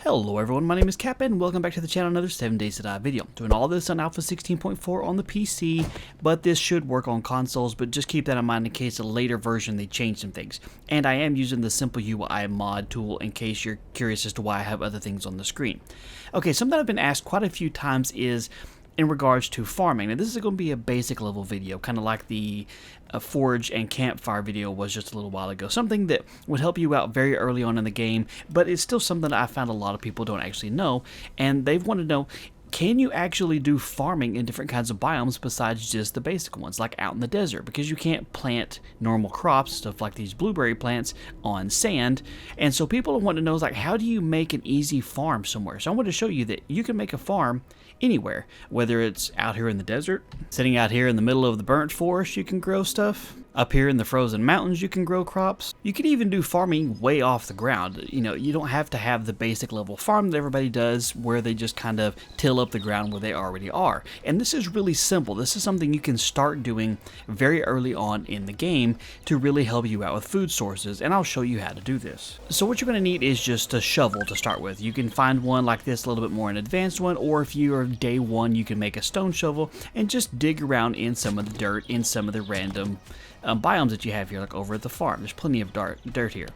Hello everyone, my name is Cap and welcome back to the channel, another 7 Days to Die video. Doing all this on Alpha 16.4 on the PC, but this should work on consoles, but just keep that in mind in case a later version they change some things. And I am using the Simple UI mod tool in case you're curious as to why I have other things on the screen. Okay, something I've been asked quite a few times is in regards to farming. Now this is going to be a basic level video, kind of like the forge and campfire video was just a little while ago. Something that would help you out very early on in the game, but it's still something that I found a lot of people don't actually know, and they've wanted to know, can you actually do farming in different kinds of biomes besides just the basic ones, like out in the desert? Because you can't plant normal crops, stuff like these blueberry plants, on sand. And so people want to know, like, how do you make an easy farm somewhere? So I want to show you that you can make a farm anywhere, whether it's out here in the desert, sitting out here in the middle of the burnt forest, you can grow stuff. Up here in the frozen mountains, you can grow crops. You can even do farming way off the ground. You know, you don't have to have the basic level farm that everybody does where they just kind of till up the ground where they already are. And this is really simple. This is something you can start doing very early on in the game to really help you out with food sources, and I'll show you how to do this. So what you're going to need is just a shovel to start with. You can find one like this, a little bit more an advanced one, or if you are day one, you can make a stone shovel and just dig around in some of the dirt, in some of the random biomes that you have here, like over at the farm. There's plenty of dirt here.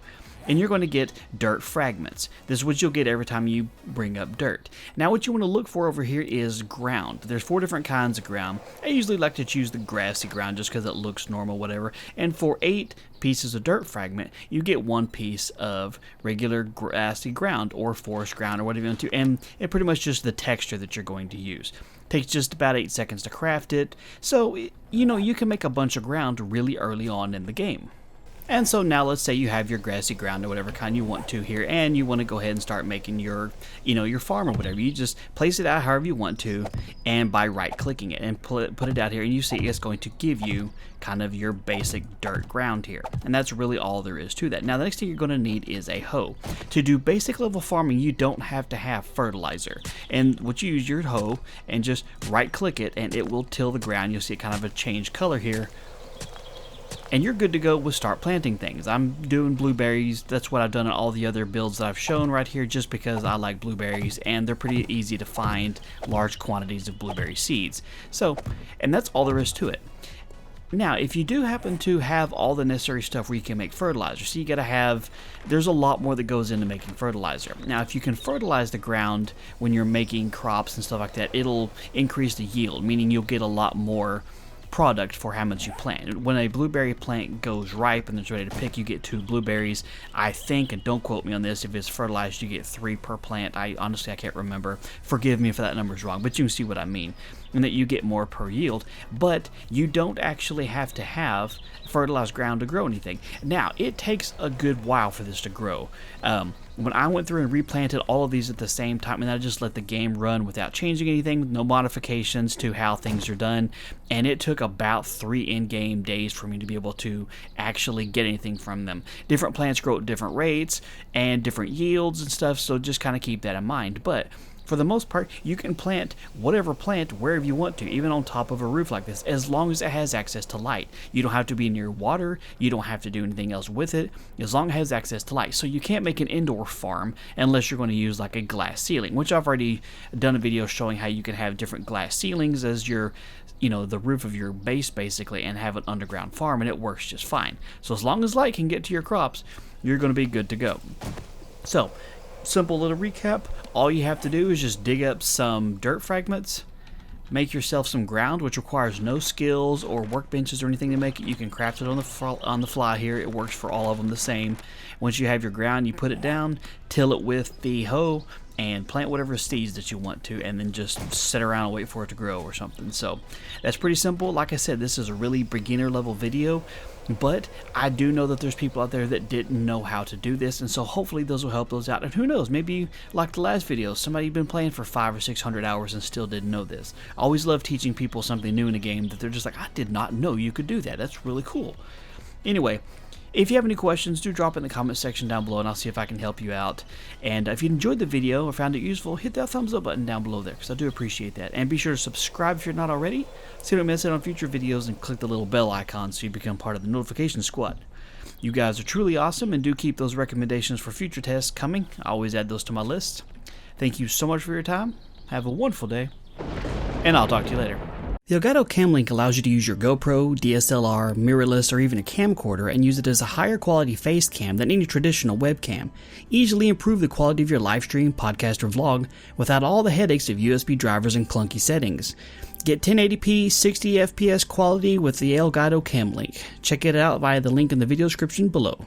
And you're going to get dirt fragments. This is what you'll get every time you bring up dirt. Now what you want to look for over here is ground. There's 4 different kinds of ground. I usually like to choose the grassy ground just because it looks normal, whatever. And for 8 pieces of dirt fragment, you get 1 piece of regular grassy ground or forest ground or whatever you want to. And it's pretty much just the texture that you're going to use. Takes just about 8 seconds to craft it. So, you know, you can make a bunch of ground really early on in the game. And so now let's say you have your grassy ground or whatever kind you want to here, and you want to go ahead and start making your, your farm or whatever. You just place it out however you want to, and by right clicking it and put it out here, and you see it's going to give you kind of your basic dirt ground here. And that's really all there is to that. Now the next thing you're going to need is a hoe. To do basic level farming, you don't have to have fertilizer. And what you use your hoe and just right click it, and it will till the ground. You'll see kind of a change color here. And you're good to go with start planting things. I'm doing blueberries. That's what I've done in all the other builds that I've shown right here, just because I like blueberries and they're pretty easy to find large quantities of blueberry seeds. So, and that's all there is to it. Now, if you do happen to have all the necessary stuff where you can make fertilizer, so you gotta have, there's a lot more that goes into making fertilizer. Now, if you can fertilize the ground when you're making crops and stuff like that, it'll increase the yield, meaning you'll get a lot more product for how much you plant. When a blueberry plant goes ripe and it's ready to pick, you get 2 blueberries, I think, and don't quote me on this. If it's fertilized, you get 3 per plant. Honestly, I can't remember. Forgive me if that number's wrong, but you can see what I mean, and that you get more per yield. But you don't actually have to have fertilized ground to grow anything. Now, it takes a good while for this to grow. When I went through and replanted all of these at the same time, and I just let the game run without changing anything, no modifications to how things are done, and it took about 3 in-game days for me to be able to actually get anything from them. Different plants grow at different rates and different yields and stuff, so just kind of keep that in mind. But for the most part, you can plant whatever plant wherever you want to, even on top of a roof like this, as long as it has access to light. You don't have to be near water, you don't have to do anything else with it, as long as it has access to light. So you can't make an indoor farm unless you're going to use like a glass ceiling, which I've already done a video showing how you can have different glass ceilings as your, the roof of your base basically, and have an underground farm, and it works just fine. So as long as light can get to your crops, you're going to be good to go. So, simple little recap. All you have to do is just dig up some dirt fragments, make yourself some ground, which requires no skills or workbenches or anything to make it. You can craft it on the fly here. It works for all of them the same. Once you have your ground, you put it down, till it with the hoe, and plant whatever seeds that you want to, and then just sit around and wait for it to grow or something. So that's pretty simple. Like I said, this is a really beginner level video, but I do know that there's people out there that didn't know how to do this, and so hopefully those will help those out. And who knows, maybe like the last video, somebody's been playing for 500 or 600 hours and still didn't know this. I always love teaching people something new in a game that they're just like, I did not know you could do that. That's really cool. Anyway, if you have any questions, do drop it in the comment section down below, and I'll see if I can help you out. And if you enjoyed the video or found it useful, hit that thumbs up button down below there, because I do appreciate that. And be sure to subscribe if you're not already, so you don't miss out on future videos, and click the little bell icon so you become part of the notification squad. You guys are truly awesome, and do keep those recommendations for future tests coming. I always add those to my list. Thank you so much for your time. Have a wonderful day, and I'll talk to you later. The Elgato Cam Link allows you to use your GoPro, DSLR, mirrorless, or even a camcorder and use it as a higher quality face cam than any traditional webcam. Easily improve the quality of your live stream, podcast, or vlog without all the headaches of USB drivers and clunky settings. Get 1080p 60 FPS quality with the Elgato Cam Link. Check it out via the link in the video description below.